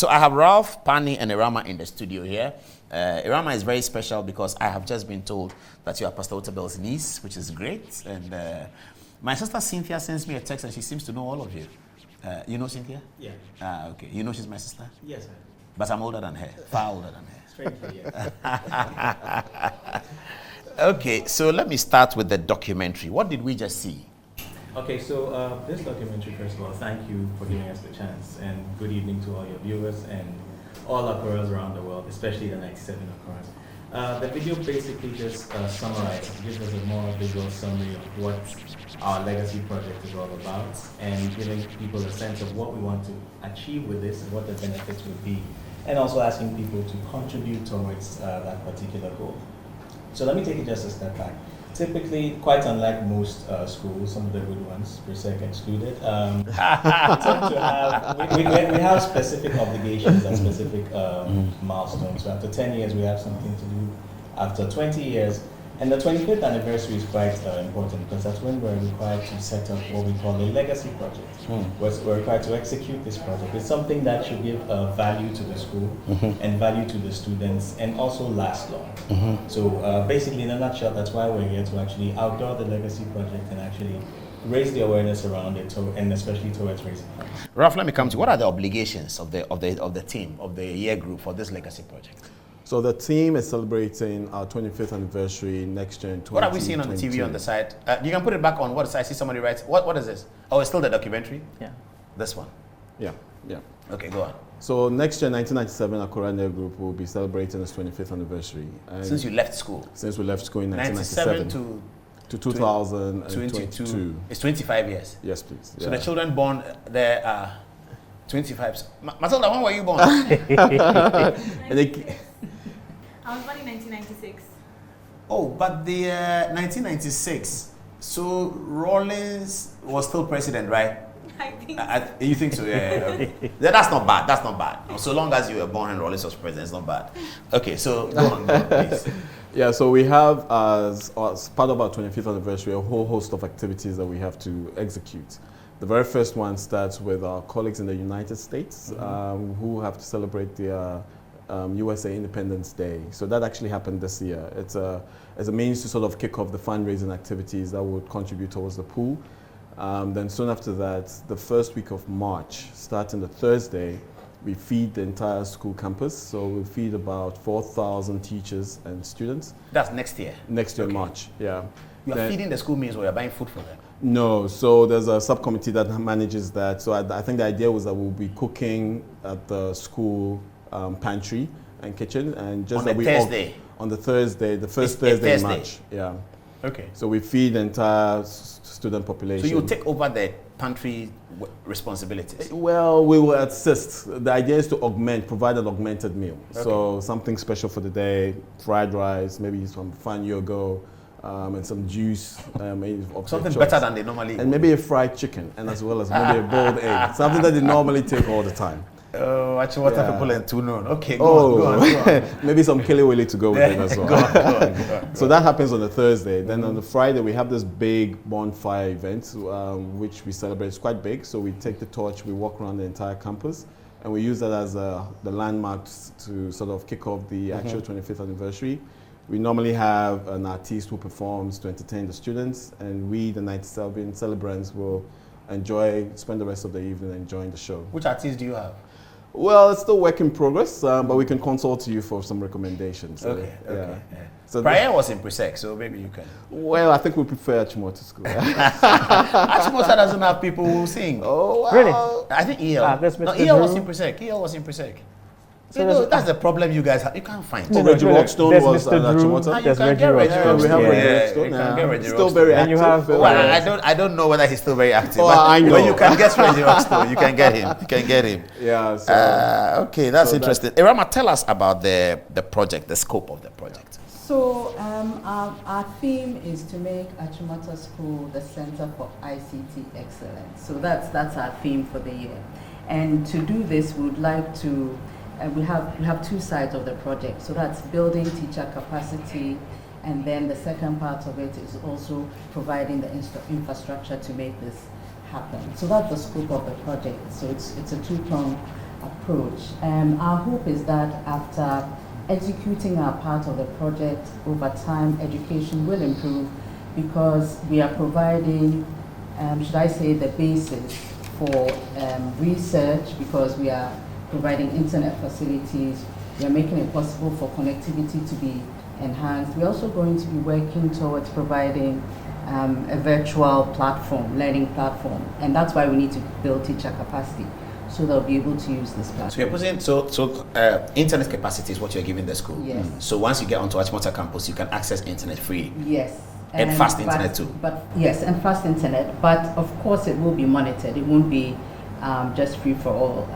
So I have Ralph, Pani, and Irama in the studio here. Irama is very special because I have just been told that you are Pastor Otabel's niece, which is great. And my sister Cynthia sends me a text and she seems to know all of you. You know Cynthia? Yeah. Okay. You know she's my sister? Yes, sir. But I'm older than her, far older than her. Strangely, yeah. Okay, so let me start with the documentary. What did we just see? Okay, so this documentary, first of all, thank you for giving us the chance, and good evening to all your viewers and all Achorers around the world, especially the 97 Achorers. The video basically just summarizes, gives us a more visual summary of what our legacy project is all about, and giving people a sense of what we want to achieve with this and what the benefits would be, and also asking people to contribute towards that particular goal. So let me take it just a step back. Typically, quite unlike most schools, some of the good ones, Presec excluded, we have specific obligations and specific milestones. So after 10 years, we have something to do. After 20 years, and the 25th anniversary is quite important because that's when we're required to set up what we call a legacy project. We're required to execute this project. It's something that should give value to the school and value to the students and also last long. So basically, in a nutshell, that's why we're here to actually outdoor the legacy project and actually raise the awareness around it, and especially towards raising funds. Ralph, let me come to you. What are the obligations of the team, of the year group for this legacy project? So the team is celebrating our 25th anniversary next Gen 2022. What are we seeing on the TV on the side? You can put it back on what side. I see somebody writes. What is this? Oh, it's still the documentary? Yeah. This one? Yeah. Okay, go on. So next Gen 1997, Achora Near Group will be celebrating its 25th anniversary. And since you left school? Since we left school in 1997 to 2022. It's 25 years? Yes, please. So the children born there are 25. Matilda, when were you born? I was born in 1996. Oh, but the 1996. So Rawlings was still president, right? I think. You think so? Yeah. Okay. That's not bad. That's not bad. So long as you were born and Rawlings was president, it's not bad. Okay, so go on, please. Yeah, so we have as part of our 25th anniversary a whole host of activities that we have to execute. The very first one starts with our colleagues in the United States who have to celebrate their USA Independence Day. So that actually happened this year. It's a means to sort of kick off the fundraising activities that would contribute towards the pool. Then soon after that, the first week of March, starting the Thursday, we feed the entire school campus. So we'll feed about 4,000 teachers and students. That's next year? Next year, okay. March, yeah. You are feeding the school meals or you're buying food for them? No, so there's a subcommittee that manages that. So I think the idea was that we'll be cooking at the school pantry and kitchen, and just on the Thursday. On the Thursday, the first Thursday in March. Yeah. Okay. So we feed the entire student population. So you take over the pantry responsibilities? Well, we will assist. The idea is to provide an augmented meal. Okay. So something special for the day, fried rice, maybe some fun yogo, and some juice. Something better than they normally eat. And maybe a fried chicken, and as well as maybe a boiled egg. Something that they normally take all the time. Oh, Achimota people and too known. Okay, go on. Maybe some Kelly to go with it as well. Go on. So that happens on the Thursday. Then on the Friday, we have this big bonfire event, which we celebrate. It's quite big. So we take the torch, we walk around the entire campus, and we use that as the landmark to sort of kick off the actual 25th anniversary. We normally have an artist who performs to entertain the students, and we, the 97 celebrants, will spend the rest of the evening enjoying the show. Which artists do you have? Well, it's still work in progress, but we can consult you for some recommendations. Okay. Yeah. So Brian was in Presec, so maybe you can. Well, I think we prefer Achimota school. Achimota doesn't have people who sing. Oh, wow. Really? I think EL was in Presec. So that's the problem you guys have. You can't find. Reggie Rockstone was an Achimota. You can get Reggie Rockstone. We have Reggie Rockstone. You can get Reggie Rockstone. Still very active. And you have, I don't know whether he's still very active. Oh, I know. But you can get Reggie Rockstone. You can get him. Yeah. So, okay, that's interesting. Irama, tell us about the project, the scope of the project. So our theme is to make Achimota School the Center for ICT Excellence. So that's our theme for the year. And to do this, we would like to we have two sides of the project. So that's building teacher capacity, and then the second part of it is also providing the infrastructure to make this happen. So that's the scope of the project. So it's a two-pronged approach. Our hope is that after executing our part of the project over time, education will improve because we are providing, should I say, the basis for research, because we are providing internet facilities. We are making it possible for connectivity to be enhanced. We're also going to be working towards providing a virtual platform, learning platform, and that's why we need to build teacher capacity, so they'll be able to use this platform. So you're putting internet capacity is what you're giving the school. Yes. So once you get onto Achimota campus, you can access internet free. Yes. And fast internet too. But yes, and fast internet. But of course, it will be monitored. It won't be just free for all.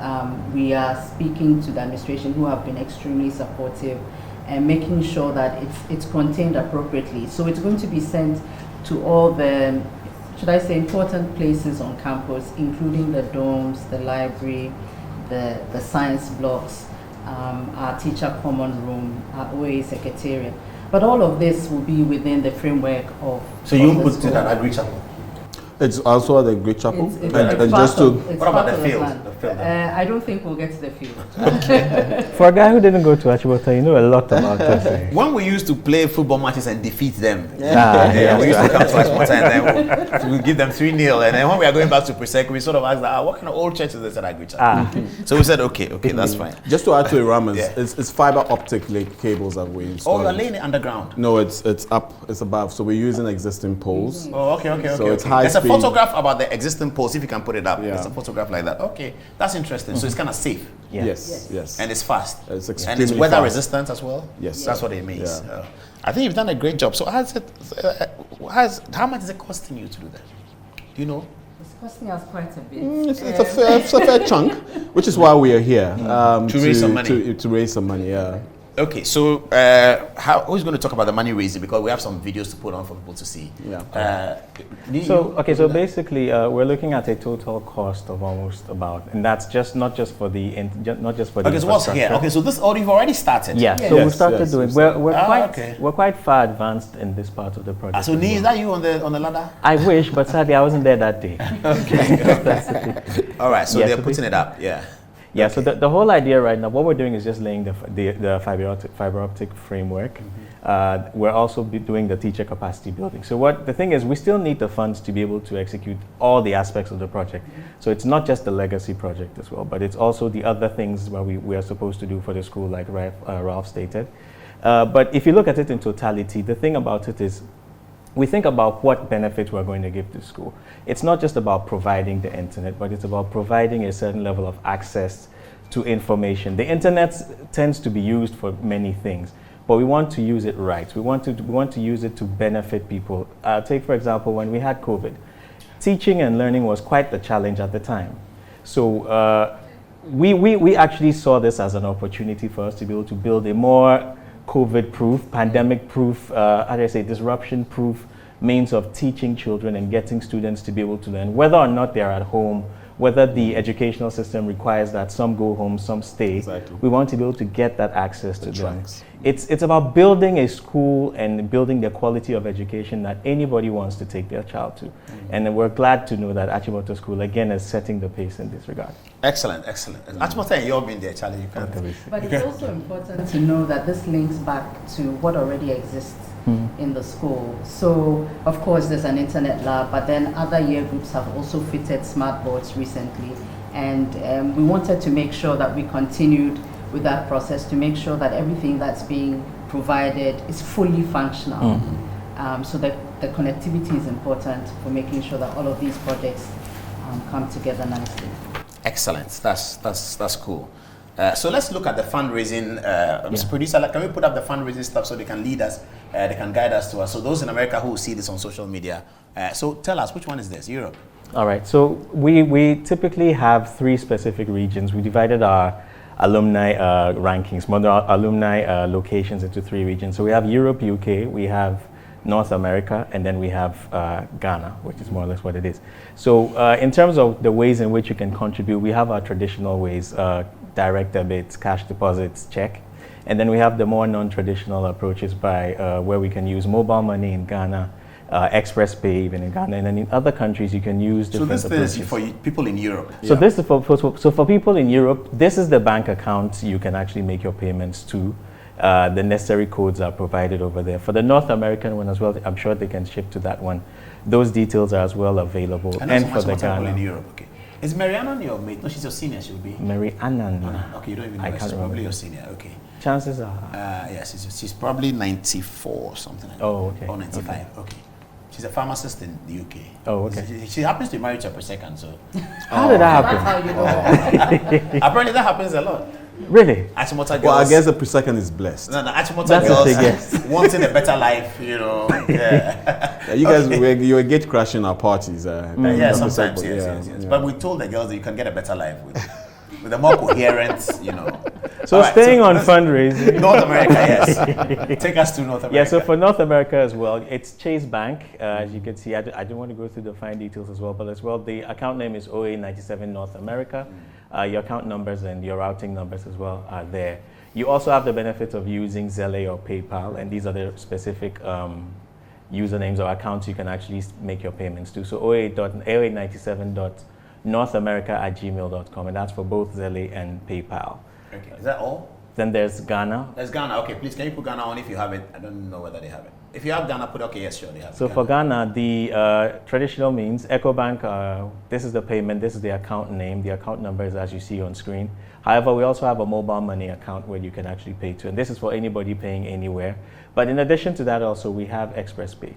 We are speaking to the administration, who have been extremely supportive, and making sure that it's contained appropriately. So it's going to be sent to all the, should I say, important places on campus, including the dorms, the library, the science blocks, our teacher common room, our OA secretariat. But all of this will be within the framework of. So you put it at Agri Chapel? It's also at the Great Chapel. What about the field? I don't think we'll get to the field. For a guy who didn't go to Achimota, you know a lot about this. When we used to play football matches and defeat them, we used to come to Achimota and then we'll give them 3-0. And then when we are going back to Presec, we sort of asked, what kind of old church is this at Agri Chapel? So we said, okay, that's fine. Just to add to Irama's, it's fiber optic cables that we install. Oh, you're laying it underground? No, it's up, it's above. So we're using existing poles. Oh, okay. So it's high There's speed. a photograph about the existing poles, if you can put it up. Yeah. There's a photograph like that. Okay, that's interesting. So it's kind of safe. Yeah. Yes. And it's fast. It's and it's extremely weather fast. resistant as well. Yes. That's what it means. Yeah. I think you've done a great job. So how much is it costing you to do that? Do you know? It's costing us quite a bit. It's a fair chunk, which is why we are here. To raise some money. To raise some money, yeah. Okay, so who's going to talk about the money raising? Because we have some videos to put on for people to see. Yeah. So basically, we're looking at a total cost of almost about, and that's just not just for the Okay, so what's here? Okay, so this you've already started. Yeah. Yes. So we started doing. Okay. We're quite far advanced in this part of the project. So Nee, is that you on the ladder? I wish, but sadly I wasn't there that day. All right, so Yeah, they're so putting it up. Yeah. Yeah, so the whole idea right now, what we're doing is just laying the fiber optic framework. We're also doing the teacher capacity building. So the thing is, we still need the funds to be able to execute all the aspects of the project. So it's not just the legacy project as well, but it's also the other things where we are supposed to do for the school, like Ralph stated. But if you look at it in totality, the thing about it is, we think about what benefits we're going to give to school. It's not just about providing the internet, but it's about providing a certain level of access to information. The internet tends to be used for many things, but we want to use it right. We want to use it to benefit people. Take, for example, when we had COVID, teaching and learning was quite the challenge at the time. So we actually saw this as an opportunity for us to be able to build a more COVID-proof, pandemic-proof, disruption-proof means of teaching children and getting students to be able to learn, whether or not they're at home, whether the educational system requires that some go home, some stay. Exactly. We want to be able to get that access to them. tracks. It's about building a school and building the quality of education that anybody wants to take their child to. And we're glad to know that Achimota School, again, is setting the pace in this regard. Excellent. Achimota and you've been there, Charlie. You can't. But it's also important to know that this links back to what already exists in the school. So, of course, there's an internet lab, but then other year groups have also fitted smart boards recently. And we wanted to make sure that we continued with that process to make sure that everything that's being provided is fully functional. So that the connectivity is important for making sure that all of these projects come together nicely. Excellent. That's cool. So let's look at the fundraising. Producer, can we put up the fundraising stuff so they can lead us, they can guide us to us? So those in America who will see this on social media. So tell us, which one is this? Europe? All right. So we typically have 3 specific regions. We divided our alumni rankings, alumni locations into 3 regions. So we have Europe, UK, we have North America, and then we have Ghana, which is more or less what it is. So in terms of the ways in which you can contribute, we have our traditional ways, direct debits, cash deposits, check. And then we have the more non-traditional approaches by where we can use mobile money in Ghana, Express Pay even in Ghana, and then in other countries you can use different So this approaches. is for people in Europe. So this is for people in Europe. This is the bank account you can actually make your payments to. The necessary codes are provided over there. For the North American one as well, I'm sure they can shift to that one. Those details are as well available. And for the Ghana in Ghana. Europe. Okay. Is Mariana your mate? No, she's your senior. She'll be. Mary Annan. Okay, you don't even know. I She's can't remember. probably your senior. Okay. Chances are. Yes, she's probably 94 or something like that. Oh, okay. Or 95. Okay. She's a pharmacist in the UK. Oh, okay. She happens to be married to a Presec, so. How did that That's happen? how you know. Apparently that happens a lot. Really? Achimota girls. Well, I guess the pre-second is blessed. No, Achimota That's a big girls yes. wanting a better life, Yeah. Yeah, you guys, you were gate crashing our parties. Yeah, Dr. sometimes, Sebo, yes. yeah. But we told the girls that you can get a better life with a more coherent, So All right, staying on let's- fundraising. North America, yes. Take us to North America. Yeah, so for North America as well, it's Chase Bank. As you can see, I don't want to go through the fine details as well, but as well, the account name is OA97 North America. Your account numbers and your routing numbers as well are there. You also have the benefit of using Zelle or PayPal, and these are the specific usernames or accounts you can actually make your payments to. So OA97.northamerica@gmail.com, and that's for both Zelle and PayPal. Okay. Is that all? Then there's Ghana. There's Ghana. Okay, please, can you put Ghana on if you have it? I don't know whether they have it. If you have Ghana, put okay, yes, sure, they have it. So for Ghana, the traditional means, EcoBank, this is the payment, this is the account name, the account number is as you see on screen. However, we also have a mobile money account where you can actually pay to, and this is for anybody paying anywhere. But in addition to that also, we have Express Pay.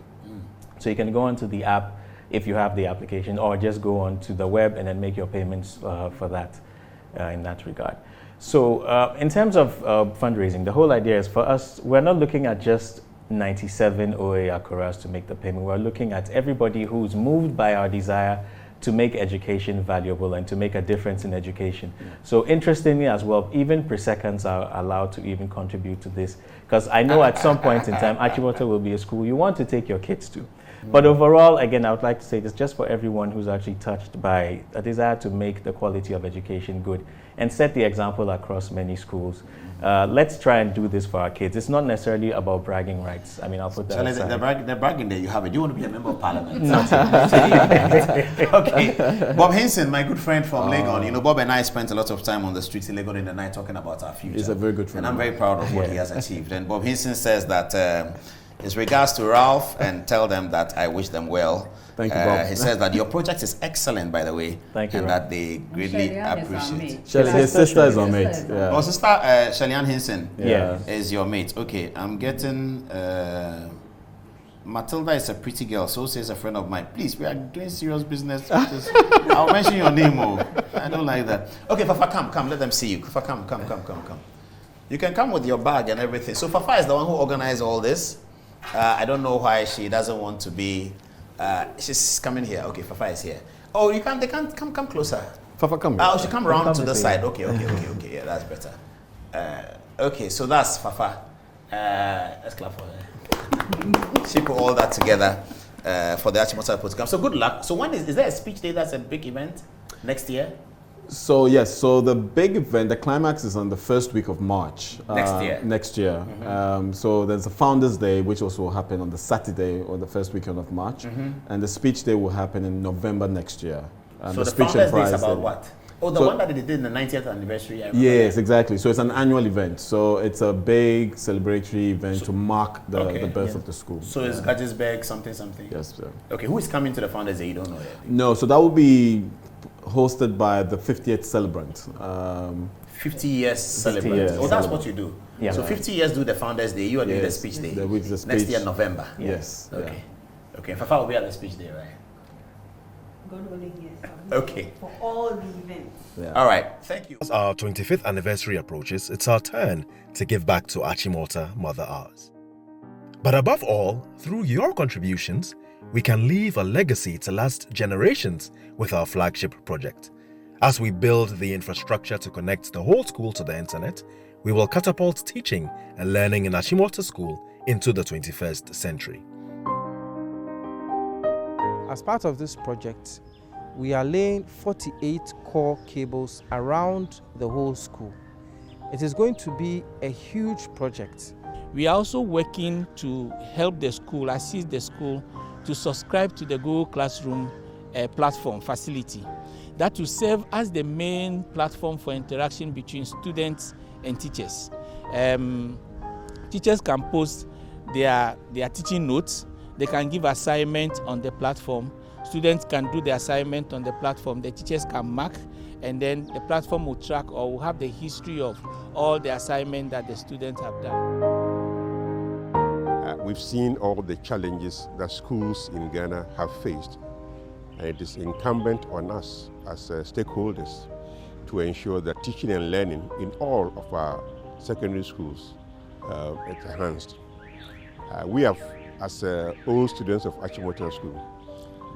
So you can go onto the app if you have the application, or just go onto the web and then make your payments for that in that regard. So in terms of fundraising, the whole idea is for us, we're not looking at just 97 Achimota to make the payment. We're looking at everybody who's moved by our desire to make education valuable and to make a difference in education. So interestingly as well, even pre-seconds are allowed to even contribute to this, because I know at some point in time, Achimota will be a school you want to take your kids to. But overall, again, I would like to say this just for everyone who's actually touched by a desire to make the quality of education good and set the example across many schools. Let's try and do this for our kids. It's not necessarily about bragging rights. I mean, I'll put that Charlie, aside. the bragging there, you have it. Do you want to be a member of parliament? Okay. Bob Hinson, my good friend from Legon. Bob and I spent a lot of time on the streets in Legon in the night talking about our future. He's a very good friend. And I'm very proud of what he has achieved. And Bob Hinson says that his regards to Ralph and tell them that I wish them well. Thank you, Bob. He says that your project is excellent, by the way. Thank you, and Rob. that they greatly Shelley Ann is our appreciate. mate. Shelley, his sister is our mate. Sister. Yeah. Oh, sister Shelley-Ann Hinson Yeah. is your mate. Okay, I'm getting... Matilda is a pretty girl, so says a friend of mine. Please, we are doing serious business. I'll mention your name. I don't like that. Okay, Fafa, come. Let them see you. Fafa, come. You can come with your bag and everything. So Fafa is the one who organized all this. I don't know why she doesn't want to be... she's coming here. Okay, Fafa is here. Oh, they can't come closer. Fafa, come here. Oh, she come round Come to the with side. you. Okay. Yeah, that's better. Okay, so that's Fafa. Let's clap for her. She put all that together for the Achimota program. So good luck. So when is there a speech day that's a big event next year? So yes, so the big event, the climax is on the first week of March. Next year. So there's a Founders Day, which also will happen on the Saturday or the first weekend of March. And the speech day will happen in November next year. And So the speech Founders Day is prize about day- what? Oh, the So- one that they did in the 90th anniversary. I remember Yes, that. exactly. So it's an annual event. So it's a big celebratory event to mark the Okay. birth of the school. So it's Gajesberg something. Yes, sir. Okay, who is coming to the Founders Day? You don't know yet. No, so that will be hosted by the 50th celebrant. 50 years celebrate. years Oh, that's celebrate. what you do. Yeah. So 50 years do the Founders Day. You are doing the Yes, speech day. the Next speech. year, November. Yes. yeah. Okay. Okay. Fafa will be at the speech day, right? God willing, yes. Okay. For all the events. Yeah. All right. Thank you. As our 25th anniversary approaches, it's our turn to give back to Achimota Mother Ours. But above all, through your contributions, we can leave a legacy to last generations with our flagship project. As we build the infrastructure to connect the whole school to the internet, we will catapult teaching and learning in Achimota School into the 21st century. As part of this project, we are laying 48 core cables around the whole school. It is going to be a huge project. We are also working to help the school, assist the school to subscribe to the Google Classroom platform facility. That will serve as the main platform for interaction between students and teachers. Teachers can post their teaching notes. They can give assignments on the platform. Students can do the assignment on the platform. The teachers can mark, and then the platform will track or will have the history of all the assignments that the students have done. We've seen all the challenges that schools in Ghana have faced, and it is incumbent on us as stakeholders to ensure that teaching and learning in all of our secondary schools is enhanced. We have, as old students of Achimota School,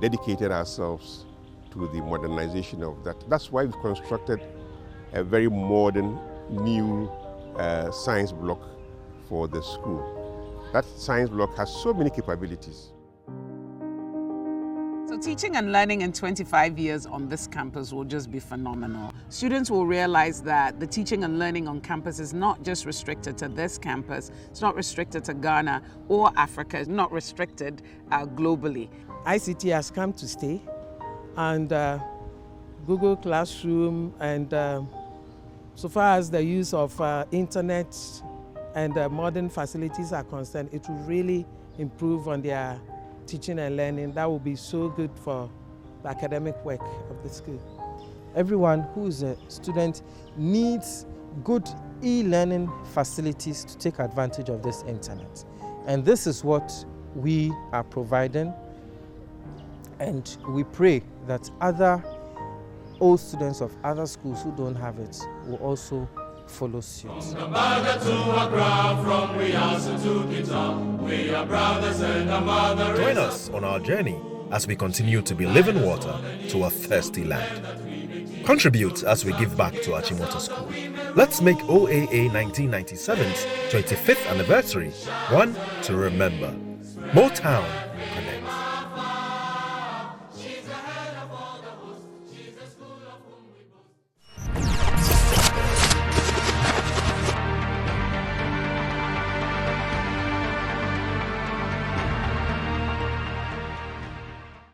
dedicated ourselves to the modernization of that. That's why we've constructed a very modern, new science block for the school. That science block has so many capabilities. So teaching and learning in 25 years on this campus will just be phenomenal. Students will realize that the teaching and learning on campus is not just restricted to this campus, it's not restricted to Ghana or Africa, it's not restricted globally. ICT has come to stay, and Google Classroom, and so far as the use of internet and modern facilities are concerned, it will really improve on their teaching and learning. That will be so good for the academic work of the school. Everyone who is a student needs good e-learning facilities to take advantage of this internet. And this is what we are providing. And we pray that other old students of other schools who don't have it will also follow suit. Join us on our journey as we continue to be living water to a thirsty land. Contribute as we give back to Achimota School. Let's make OAA 1997's 25th anniversary one to remember. Motown Connect.